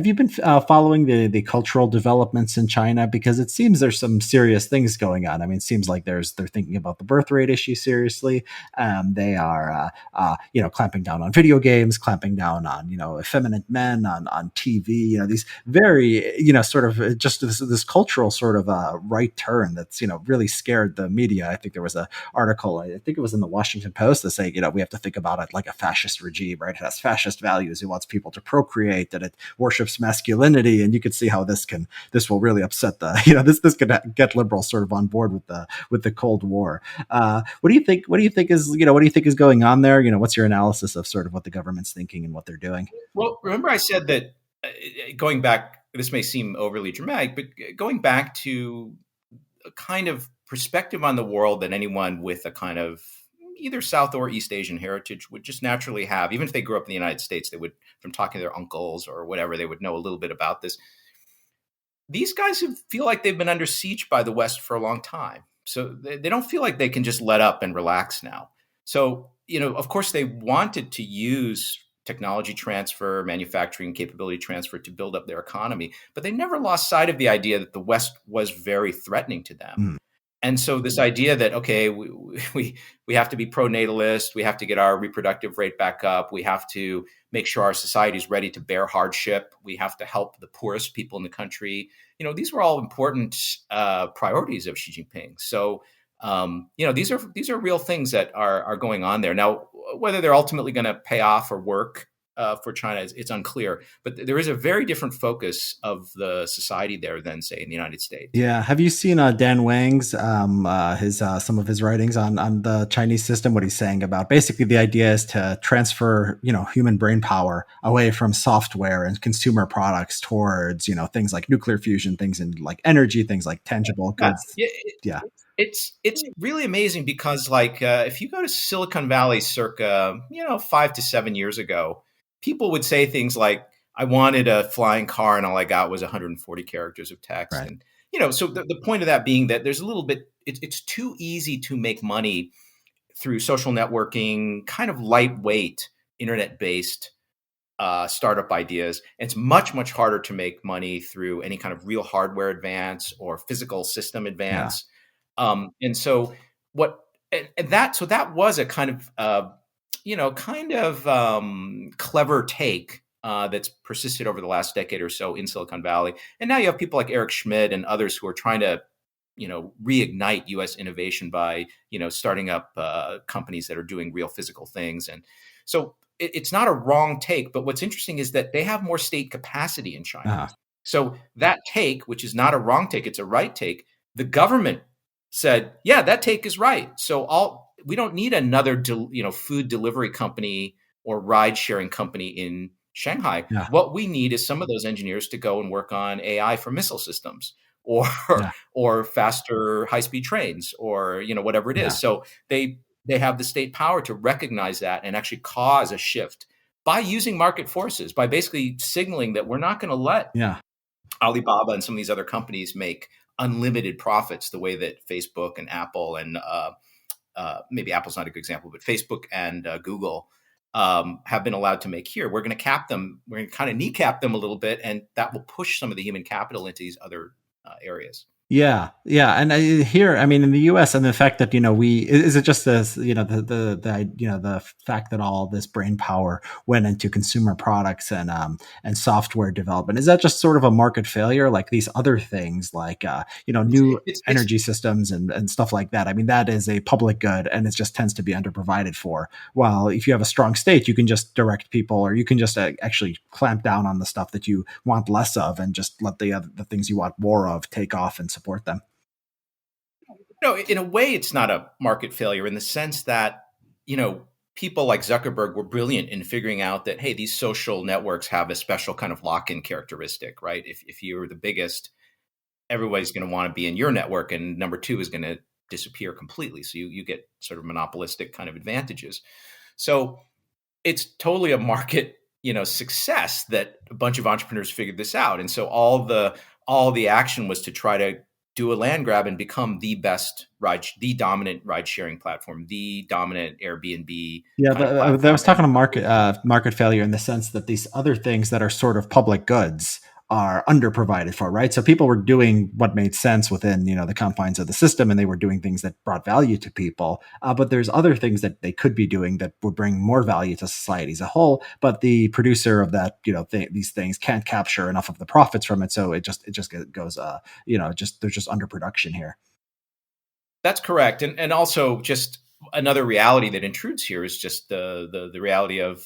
Have you been following the cultural developments in China? Because it seems there's some serious things going on. I mean, it seems like they're thinking about the birth rate issue seriously. They are clamping down on video games, clamping down on effeminate men on TV. These very sort of just this cultural sort of right turn that's really scared the media. I think there was a article, I think it was in the Washington Post, that say we have to think about it like a fascist regime, right? It has fascist values. It wants people to procreate, that it worships masculinity, and you could see how this will really upset the this could get liberals sort of on board with the Cold War. What do you think? What do you think is what do you think is going on there? What's your analysis of sort of what the government's thinking and what they're doing? Well, remember I said that going back, this may seem overly dramatic, but going back to a kind of perspective on the world that anyone with a kind of either South or East Asian heritage would just naturally have, even if they grew up in the United States, they would, from talking to their uncles or whatever, they would know a little bit about this. These guys feel like they've been under siege by the West for a long time. So they don't feel like they can just let up and relax now. So, of course, they wanted to use technology transfer, manufacturing capability transfer to build up their economy, but they never lost sight of the idea that the West was very threatening to them. Mm. And so this idea that, okay, we have to be pro-natalist, we have to get our reproductive rate back up, we have to make sure our society is ready to bear hardship, we have to help the poorest people in the country. These were all important priorities of Xi Jinping. So, these are real things that are going on there. Now, whether they're ultimately going to pay off or work for China, it's unclear. But there is a very different focus of the society there than, say, in the United States. Yeah. Have you seen Dan Wang's his some of his writings on the Chinese system? What he's saying about basically the idea is to transfer human brain power away from software and consumer products towards things like nuclear fusion, things in like energy, things like tangible goods. Yeah. It's really amazing because if you go to Silicon Valley circa 5 to 7 years ago, people would say things like, I wanted a flying car and all I got was 140 characters of text. Right. And, so the point of that being that there's a little bit, it's too easy to make money through social networking, kind of lightweight, internet-based startup ideas. And it's much, much harder to make money through any kind of real hardware advance or physical system advance. Yeah. And so that was a kind of, clever take that's persisted over the last decade or so in Silicon Valley. And now you have people like Eric Schmidt and others who are trying to, reignite U.S. innovation by, starting up companies that are doing real physical things. And so it's not a wrong take, but what's interesting is that they have more state capacity in China. Uh-huh. So that take, which is not a wrong take, it's a right take, the government said, yeah, that take is right. So we don't need another, food delivery company or ride sharing company in Shanghai. Yeah. What we need is some of those engineers to go and work on AI for missile systems or faster high-speed trains or, whatever it is. Yeah. So they have the state power to recognize that and actually cause a shift by using market forces, by basically signaling that we're not going to let Alibaba and some of these other companies make unlimited profits the way that Facebook and Apple and maybe Apple's not a good example, but Facebook and Google have been allowed to make here. We're going to cap them. We're going to kind of kneecap them a little bit, and that will push some of the human capital into these other areas. Yeah. And here, I mean, in the U.S., and the fact that is it just this the fact that all this brain power went into consumer products and software development, is that just sort of a market failure, like these other things, like new energy systems and stuff like that? I mean, that is a public good, and it just tends to be underprovided for. While if you have a strong state, you can just direct people, or you can just actually clamp down on the stuff that you want less of, and just let the things you want more of take off and support them. In a way, it's not a market failure in the sense that, people like Zuckerberg were brilliant in figuring out that, hey, these social networks have a special kind of lock-in characteristic, right? If you're the biggest, everybody's going to want to be in your network, and number two is going to disappear completely. So you get sort of monopolistic kind of advantages. So it's totally a market, success that a bunch of entrepreneurs figured this out. And so all the action was to try to do a land grab and become the dominant ride sharing platform, the dominant Airbnb Yeah, kind of I platform. was talking And to market failure in the sense that these other things that are sort of public goods are underprovided for, right? So people were doing what made sense within the confines of the system, and they were doing things that brought value to people. But there's other things that they could be doing that would bring more value to society as a whole. But the producer of that, these things can't capture enough of the profits from it, so it just goes, just there's just underproduction here. that's correct. And also just another reality that intrudes here is just the reality of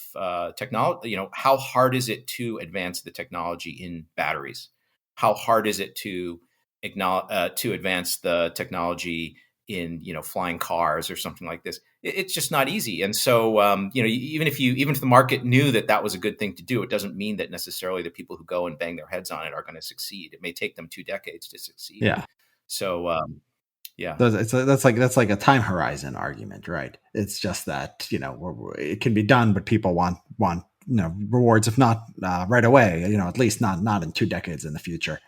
technology. How hard is it to advance the technology in batteries? How hard is it to advance the technology in flying cars or something like this? It's just not easy. And so even if the market knew that that was a good thing to do, it doesn't mean that necessarily the people who go and bang their heads on it are going to succeed. It may take them 2 decades to succeed. Yeah. So yeah. So that's like a time horizon argument, right? It's just that it can be done, but people want rewards, if not right away, at least not in 2 decades in the future.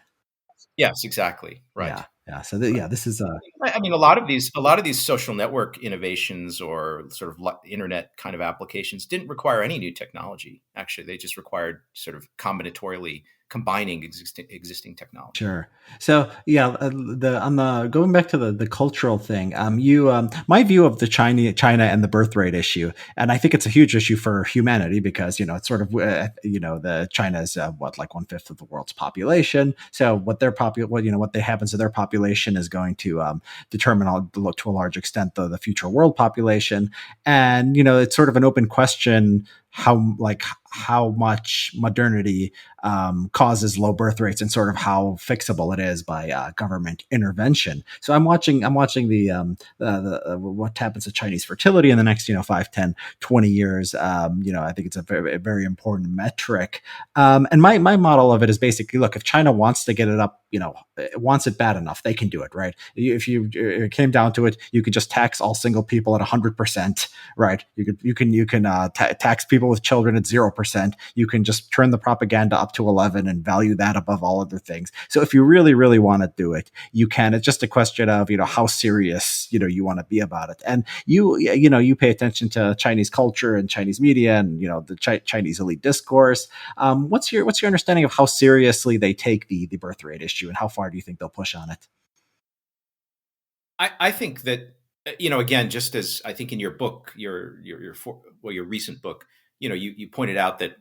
Yes, exactly. Right. Yeah, yeah. So Right. yeah, this is I mean, a lot of these social network innovations or sort of internet kind of applications didn't require any new technology. Actually, they just required sort of combinatorially combining existing technology. sure. So yeah, the on the going back to the cultural thing, you my view of the China and the birth rate issue, and I think it's a huge issue for humanity because it's sort of the China is what, like 1/5 of the world's population. So what they happens to their population is going to determine to a large extent the future world population, and it's sort of an open question how much modernity causes low birth rates and sort of how fixable it is by government intervention. So I'm watching the what happens to Chinese fertility in the next 5, 10, 20 years. I think it's a very important metric. And my model of it is basically, look, if China wants to get it up, wants it bad enough, they can do it, right? If it came down to it, you could just tax all single people at 100%, right? You can tax people with children at 0%. You can just turn the propaganda up to 11 and value that above all other things. So if you really, really want to do it, you can. It's just a question of how serious you want to be about it. And you pay attention to Chinese culture and Chinese media and the Chinese elite discourse. What's your understanding of how seriously they take the birth rate issue, and how far do you think they'll push on it? I think that again, just as I think in your book, your recent book, you pointed out that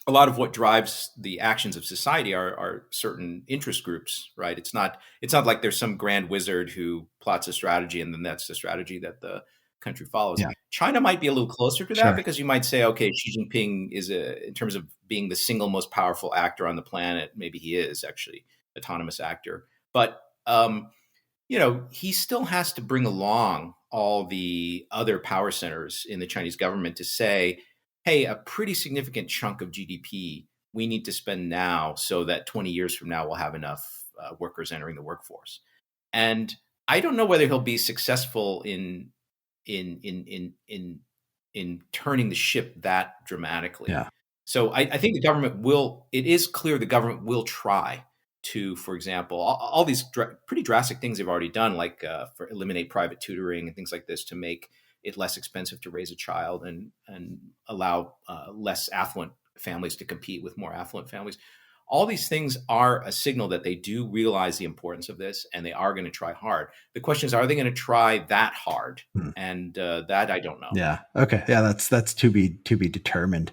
a lot of what drives the actions of society are certain interest groups, right? It's not like there's some grand wizard who plots a strategy and then that's the strategy that the country follows. Yeah, China might be a little closer to that sure. because you might say, okay, Xi Jinping in terms of being the single most powerful actor on the planet, maybe he is actually autonomous actor, but he still has to bring along all the other power centers in the Chinese government to say, hey, a pretty significant chunk of GDP we need to spend now so that 20 years from now we'll have enough workers entering the workforce. And I don't know whether he'll be successful in in in in in turning the ship that dramatically. Yeah, So I think the government will. It is clear the government will try to, for example, all these pretty drastic things they've already done, like for eliminate private tutoring and things like this, to make it less expensive to raise a child and allow less affluent families to compete with more affluent families. All these things are a signal that they do realize the importance of this, and they are going to try hard. The question is, are they going to try that hard? Hmm. And that I don't know. Yeah. Okay. Yeah, that's to be determined.